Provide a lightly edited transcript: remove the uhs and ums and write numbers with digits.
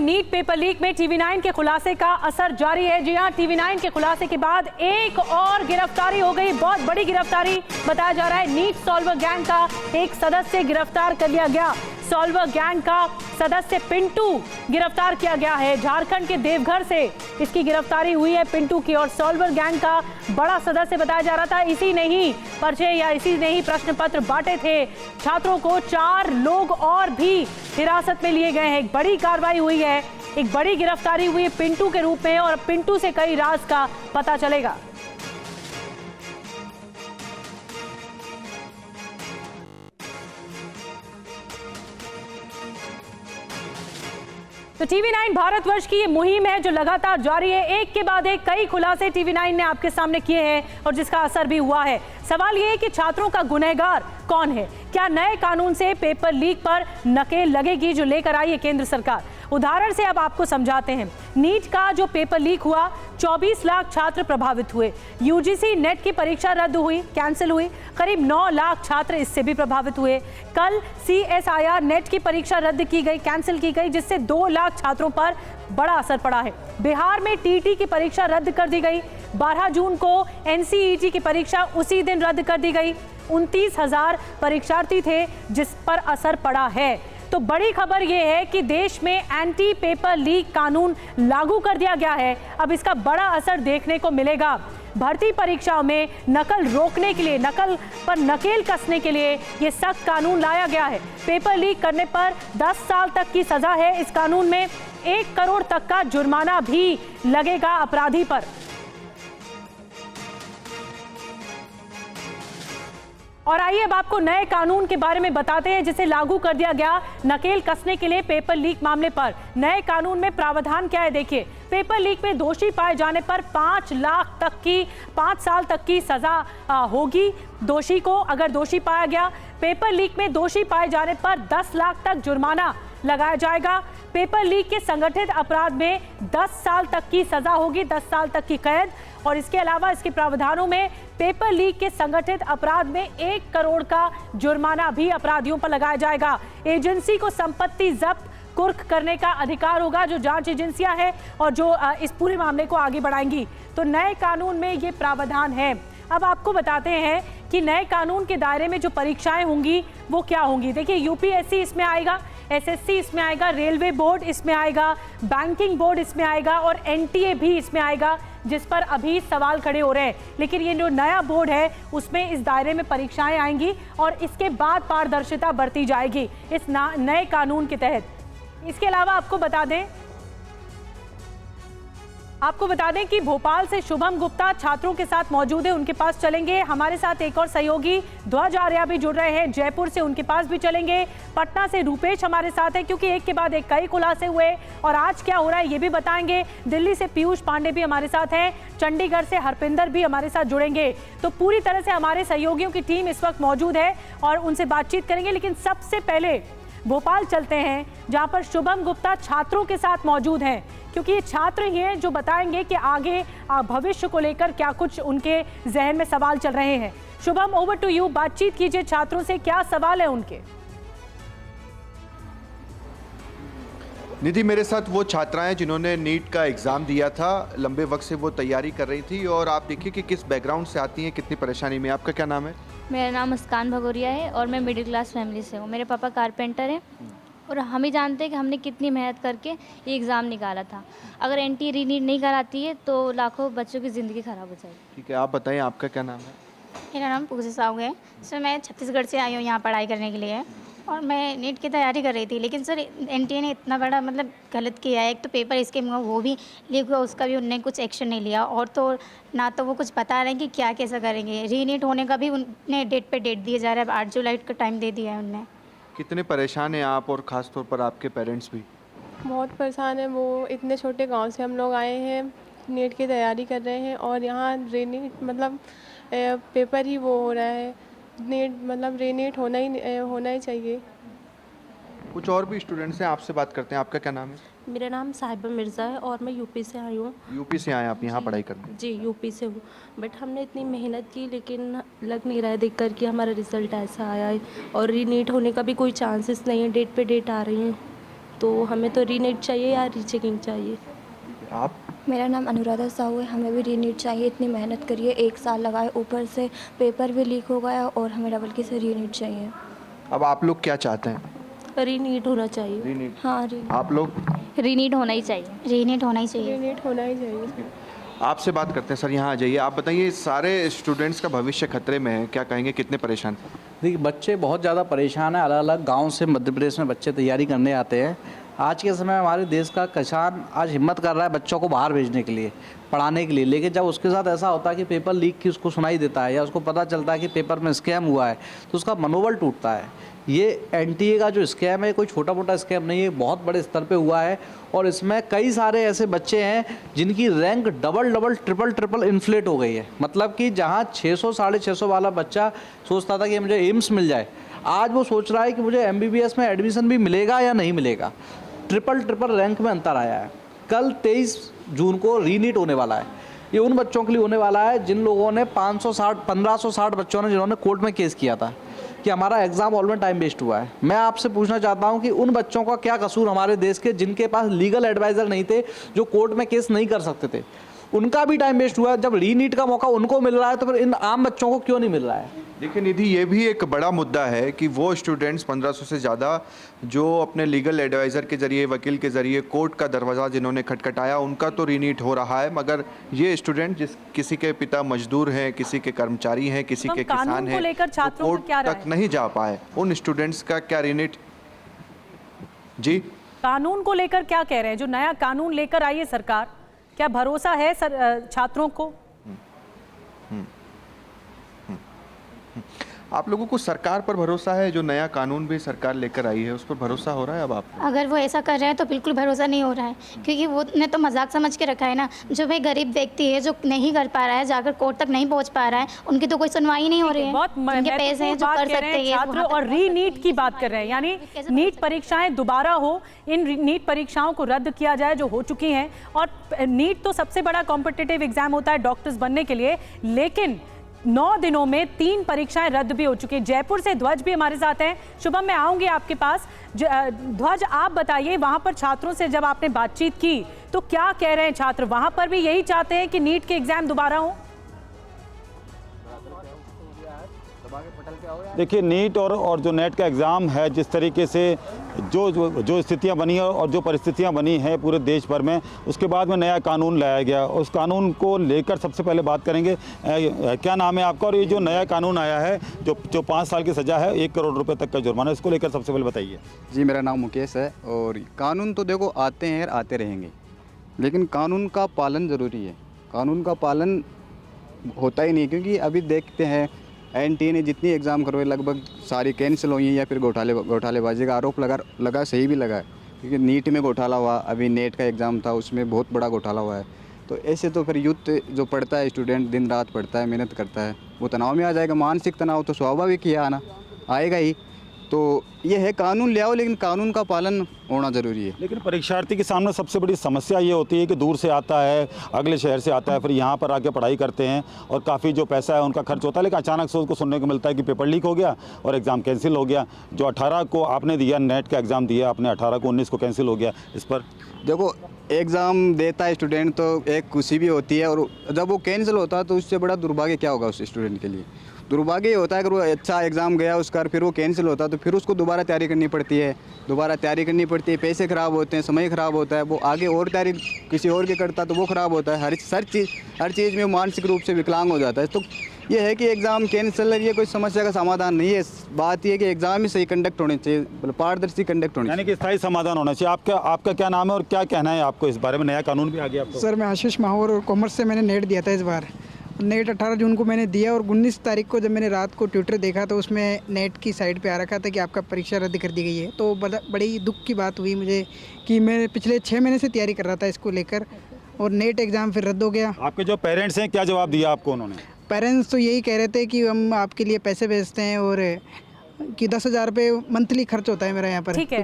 NEET paper leak में TV9 के खुलासे का असर जारी है। जी हां, TV9 के खुलासे के बाद एक और गिरफ्तारी हो गई, बहुत बड़ी गिरफ्तारी बताया जा रहा है। नीट सॉल्वर गैंग का एक सदस्य गिरफ्तार कर लिया गया। सॉल्वर गैंग का सदस्य पिंटू गिरफ्तार किया गया है। झारखंड के देवघर से इसकी गिरफ्तारी हुई है पिंटू की। और सॉल्वर गैंग का बड़ा सदस्य बताया जा रहा था। इसी ने ही पर्चे या इसी ने ही प्रश्न पत्र बांटे थे छात्रों को। 4 लोग और भी हिरासत में लिए गए हैं। एक बड़ी कार्रवाई हुई है, एक बड़ी गिरफ्तारी हुई है पिंटू के रूप में, और पिंटू से कई राज का पता चलेगा। तो TV9 भारतवर्ष की ये मुहिम है जो लगातार जारी है। एक के बाद एक कई खुलासे TV9 ने आपके सामने किए हैं और जिसका असर भी हुआ है। सवाल ये है कि छात्रों का गुनहगार कौन है? क्या नए कानून से पेपर लीक पर नकेल लगेगी जो लेकर आई है केंद्र सरकार? उदाहरण से अब आपको समझाते हैं। नीट का जो पेपर लीक हुआ, 24 लाख छात्र प्रभावित हुए। UGC नेट की परीक्षा रद्द हुई, कैंसिल हुई, करीब 9 लाख छात्र इससे भी प्रभावित हुए। कल CSIR नेट की परीक्षा रद्द की गई, कैंसिल की गई, जिससे 2 लाख छात्रों पर बड़ा असर पड़ा है। बिहार में TT की परीक्षा रद्द कर दी गई। 12 जून को NCET की परीक्षा उसी दिन रद्द कर दी गई। 29,000 परीक्षार्थी थे जिस पर असर पड़ा है। तो बड़ी खबर यह है कि देश में एंटी पेपर लीक कानून लागू कर दिया गया है। अब इसका बड़ा असर देखने को मिलेगा। भर्ती परीक्षाओं में नकल रोकने के लिए, नकल पर नकेल कसने के लिए ये सख्त कानून लाया गया है। पेपर लीक करने पर 10 साल तक की सजा है। इस कानून में 1 करोड़ तक का जुर्माना भी लगेगा अपराधी पर। और आइए अब आपको नए कानून के बारे में बताते हैं जिसे लागू कर दिया गया नकेल कसने के लिए पेपर लीक मामले पर। नए कानून में प्रावधान क्या है देखिए। पेपर लीक में दोषी पाए जाने पर 5 साल तक की सजा होगी दोषी को, अगर दोषी पाया गया। पेपर लीक में दोषी पाए जाने पर 10 लाख तक जुर्माना लगाया जाएगा। पेपर लीक के संगठित अपराध में 10 साल तक की सजा होगी, 10 साल तक की कैद। और इसके अलावा इसके प्रावधानों में पेपर लीक के संगठित अपराध में 1 करोड़ का जुर्माना भी अपराधियों पर लगाया जाएगा। एजेंसी को संपत्ति जब्त कुर्क करने का अधिकार होगा, जो जांच एजेंसियां हैं और जो इस पूरे मामले को आगे बढ़ाएंगी। तो नए कानून में ये प्रावधान है। अब आपको बताते हैं कि नए कानून के दायरे में जो परीक्षाएं होंगी वो क्या होंगी। देखिए, UPSC इसमें आएगा, SSC इसमें आएगा, रेलवे बोर्ड इसमें आएगा, बैंकिंग बोर्ड इसमें आएगा और NTA भी इसमें आएगा, जिस पर अभी सवाल खड़े हो रहे हैं। लेकिन ये जो नया बोर्ड है उसमें इस दायरे में परीक्षाएं आएंगी और इसके बाद पारदर्शिता बरती जाएगी इस नए कानून के तहत। इसके अलावा आपको बता दें कि भोपाल से शुभम गुप्ता छात्रों के साथ मौजूद है, उनके पास चलेंगे। हमारे साथ एक और सहयोगी ध्वज आर्या भी जुड़ रहे हैं, जयपुर से, उनके पास भी चलेंगे। पटना से रूपेश हमारे साथ है, क्योंकि एक के बाद एक कई खुलासे हुए और आज क्या हो रहा है ये भी बताएंगे। दिल्ली से पीयूष पांडे भी हमारे साथ हैं, चंडीगढ़ से हरपिंदर भी हमारे साथ जुड़ेंगे। तो पूरी तरह से हमारे सहयोगियों की टीम इस वक्त मौजूद है और उनसे बातचीत करेंगे। लेकिन सबसे पहले भोपाल चलते हैं, जहां पर शुभम गुप्ता छात्रों के साथ मौजूद हैं, क्योंकि ये छात्र ही हैं जो बताएंगे कि आगे भविष्य को लेकर क्या कुछ उनके जहन में सवाल चल रहे हैं। Shubham, over to you. बातचीत कीजिए छात्रों से, क्या सवाल है उनके? निधि, मेरे साथ वो छात्राएं जिन्होंने नीट का एग्ज़ाम दिया था, लंबे वक्त से वो तैयारी कर रही थी, और आप देखिए कि किस बैकग्राउंड से आती हैं, कितनी परेशानी में। आपका क्या नाम है? मेरा नाम मुस्कान भगोरिया है और मैं मिडिल क्लास फैमिली से हूँ। मेरे पापा कारपेंटर हैं और हम ही जानते हैं कि हमने कितनी मेहनत करके ये एग्ज़ाम निकाला था। अगर NTA रीनीट नहीं कराती है तो लाखों बच्चों की ज़िंदगी ख़राब हो जाएगी। ठीक है, आप बताएं आपका क्या नाम है? मेरा नाम पूजा साहू है सर। मैं छत्तीसगढ़ से आई हूँ यहाँ पढ़ाई करने के लिए और मैं नीट की तैयारी कर रही थी। लेकिन सर NTA ने इतना बड़ा गलत किया है। एक तो पेपर इसके वो भी लीक हुआ, उसका भी उनने कुछ एक्शन नहीं लिया, और तो ना तो वो कुछ बता रहे हैं कि क्या कैसा करेंगे। रीनीट होने का भी उनने डेट पे डेट दिया जा रहा है, 8 जुलाई का टाइम दे दिया है उनने। कितने परेशान हैं आप और ख़ास तौर पर आपके पेरेंट्स भी? बहुत परेशान है। वो इतने छोटे गांव से हम लोग आए हैं, नीट की तैयारी कर रहे हैं और यहाँ रीनीट पेपर ही वो हो रहा है। नीट रीनीट होना ही चाहिए। कुछ और भी स्टूडेंट्स हैं, आपसे बात करते हैं। आपका क्या नाम है? मेरा नाम साहिबा मिर्ज़ा है और मैं यूपी से आई हूँ। यूपी से आए आप यहाँ पढ़ाई करने? जी, यूपी से हूँ। बट हमने इतनी मेहनत की लेकिन लग नहीं रहा है देखकर कि हमारा रिज़ल्ट ऐसा आया है और रीनीट होने का भी कोई चांसेस नहीं है। डेट पे डेट आ रही हैं। तो हमें तो रीनीट चाहिए या रीचेकिंग चाहिए। आप मेरा नाम अनुराधा साहू है। हमें भी रीनीट चाहिए। इतनी मेहनत करिए, 1 साल लगाए, ऊपर से पेपर भी लीक हो गया और हमें डबल की से रीनीट चाहिए। अब आप लोग क्या चाहते हैं? रीनीट होना चाहिए। रीनीट। हाँ रीनीट। आप लोग? रीनीट होना ही चाहिए। रीनीट होना ही चाहिए। रीनीट होना ही चाहिए। आपसे बात करते हैं सर, यहाँ आ जाइए। आप बताइए, सारे स्टूडेंट्स का भविष्य खतरे में है, क्या कहेंगे, कितने परेशान? देखिए, बच्चे बहुत ज़्यादा परेशान हैं। अलग अलग गांव से मध्य प्रदेश में बच्चे तैयारी करने आते हैं। आज के समय हमारे देश का किसान आज हिम्मत कर रहा है बच्चों को बाहर भेजने के लिए, पढ़ाने के लिए, लेकिन जब उसके साथ ऐसा होता है कि पेपर लीक की उसको सुनाई देता है या उसको पता चलता है कि पेपर में स्कैम हुआ है, तो उसका मनोबल टूटता है। ये एनटीए का जो स्कैम है कोई छोटा मोटा स्कैम नहीं है, बहुत बड़े स्तर पे हुआ है और इसमें कई सारे ऐसे बच्चे हैं जिनकी रैंक डबल ट्रिपल इन्फ्लेट हो गई है। मतलब कि जहाँ 600 650 वाला बच्चा सोचता था कि मुझे एम्स मिल जाए, आज वो सोच रहा है कि मुझे MBBS में एडमिशन भी मिलेगा या नहीं मिलेगा। ट्रिपल रैंक में अंतर आया है। कल 23 जून को रीनीट होने वाला है। ये उन बच्चों के लिए होने वाला है जिन लोगों ने 1560 बच्चों ने जिन्होंने कोर्ट में केस किया था कि हमारा एग्ज़ाम ऑल में टाइम वेस्ट हुआ है। मैं आपसे पूछना चाहता हूं कि उन बच्चों का क्या कसूर हमारे देश के, जिनके पास लीगल एडवाइज़र नहीं थे, जो कोर्ट में केस नहीं कर सकते थे, उनका भी टाइम वेस्ट हुआ है। जब रीनीट का मौका उनको मिल रहा है तो फिर इन आम बच्चों को क्यों नहीं मिल रहा है? देखिए निधि, ये भी एक बड़ा मुद्दा है कि वो स्टूडेंट्स 1500 से ज़्यादा जो अपने लीगल एडवाइज़र के ज़रिए, वकील के ज़रिए कोर्ट का दरवाज़ा जिन्होंने खटखटाया, उनका तो रीनीट हो रहा है, मगर ये स्टूडेंट किसी के पिता मजदूर हैं, किसी के कर्मचारी हैं, किसी के किसान हैं, छात्रों कोर्ट तक नहीं जा पाए, उन स्टूडेंट्स का क्या रीनीट? जी, कानून को लेकर क्या कह रहे हैं? जो नया कानून लेकर आई है सरकार, क्या भरोसा है छात्रों को? आप लोगों को सरकार पर भरोसा है? जो नया कानून भी सरकार लेकर आई है उस पर भरोसा हो रहा है अब आपको? अगर वो ऐसा कर रहे हैं तो बिल्कुल भरोसा नहीं हो रहा है, क्योंकि वो ने तो मजाक समझ के रखा है ना। जो भाई गरीब व्यक्ति है, जो नहीं कर पा रहा है, जाकर कोर्ट तक नहीं पहुंच पा रहा है, उनकी तो कोई सुनवाई नहीं हो रही है। बहुत जिनके पैसे हैं, जो कर सकते हैं छात्र, और रीनीट की बात कर रहे हैं, यानी नीट परीक्षाएं दोबारा हो, इन नीट परीक्षाओं को रद्द किया जाए जो हो चुकी हैं। और नीट तो सबसे बड़ा कॉम्पिटिटिव एग्जाम होता है डॉक्टर्स बनने के लिए, लेकिन 9 दिनों में 3 परीक्षाएं रद्द भी हो चुकी हैं। जयपुर से ध्वज भी हमारे साथ हैं। शुभम, मैं आऊंगी आपके पास। ध्वज, आप बताइए, वहां पर छात्रों से जब आपने बातचीत की तो क्या कह रहे हैं छात्र? वहां पर भी यही चाहते हैं कि नीट के एग्जाम दोबारा हो? देखिए, नीट और जो नेट का एग्ज़ाम है, जिस तरीके से जो स्थितियां बनी है और जो परिस्थितियां बनी हैं पूरे देश भर में, उसके बाद में नया कानून लाया गया। उस कानून को लेकर सबसे पहले बात करेंगे। क्या नाम है आपका? और ये जो नया कानून आया है, जो 5 साल की सज़ा है, 1 करोड़ रुपए तक का जुर्माना, इसको लेकर सबसे पहले बताइए। जी, मेरा नाम मुकेश है। और कानून तो देखो आते हैं, आते रहेंगे, लेकिन कानून का पालन ज़रूरी है। कानून का पालन होता ही नहीं, क्योंकि अभी देखते हैं एनटीए ने जितनी एग्ज़ाम करवाए लगभग सारी कैंसिल हुई हैं या फिर घोटालेबाजी का आरोप लगा सही भी लगा है, क्योंकि नीट में घोटाला हुआ, अभी नेट का एग्ज़ाम था उसमें बहुत बड़ा घोटाला हुआ है। तो ऐसे तो फिर यूथ जो पढ़ता है, स्टूडेंट दिन रात पढ़ता है, मेहनत करता है, वो तनाव में आ जाएगा। मानसिक तनाव तो स्वाभाविक ही आना आएगा ही। तो ये है, कानून ले आओ, लेकिन कानून का पालन होना ज़रूरी है। लेकिन परीक्षार्थी के सामने सबसे बड़ी समस्या ये होती है कि दूर से आता है, अगले शहर से आता है, फिर यहाँ पर आके पढ़ाई करते हैं और काफ़ी जो पैसा है उनका खर्च होता है, लेकिन अचानक से उसको सुनने को मिलता है कि पेपर लीक हो गया और एग्ज़ाम कैंसिल हो गया। जो 18 को आपने दिया, नेट का एग्ज़ाम दिया आपने, 18 को 19 को कैंसिल हो गया। इस पर देखो, एग्ज़ाम देता है स्टूडेंट तो एक खुशी भी होती है, और जब वो कैंसिल होता है तो उससे बड़ा दुर्भाग्य क्या होगा उस स्टूडेंट के लिए? दुर्भाग्य ये होता है अगर वो अच्छा एग्ज़ाम गया उसका, फिर वो कैंसिल होता है तो फिर उसको दोबारा तैयारी करनी पड़ती है, पैसे ख़राब होते हैं, समय ख़राब होता है, वो आगे और तैयारी किसी और के करता तो वो ख़राब होता है। हर चीज़ में मानसिक रूप से विकलांग हो जाता है। तो ये है कि एग्ज़ाम कैंसिल है, ये कोई समस्या का समाधान नहीं है। बात ये है कि एग्ज़ाम ही सही कंडक्ट होने चाहिए, मतलब पारदर्शी कंडक्ट होने चाहिए, यानी कि स्थायी समाधान होना चाहिए। आपका क्या नाम है और क्या कहना है आपको इस बारे में? नया कानून भी आ गया आपको? सर, मैं आशीष माहौर और कॉमर्स से मैंने नेट दिया था इस बार। नेट 18 जून को मैंने दिया और 19 तारीख को जब मैंने रात को ट्विटर देखा तो उसमें नेट की साइट पे आ रखा था कि आपका परीक्षा रद्द कर दी गई है। तो बड़ी दुख की बात हुई मुझे कि मैं पिछले 6 महीने से तैयारी कर रहा था इसको लेकर, और नेट एग्ज़ाम फिर रद्द हो गया। आपके जो पेरेंट्स हैं, क्या जवाब दिया आपको उन्होंने? पेरेंट्स तो यही कह रहे थे कि हम आपके लिए पैसे भेजते हैं और कि 10,000 रुपये मंथली खर्च होता है मेरा यहाँ पर। ठीक है।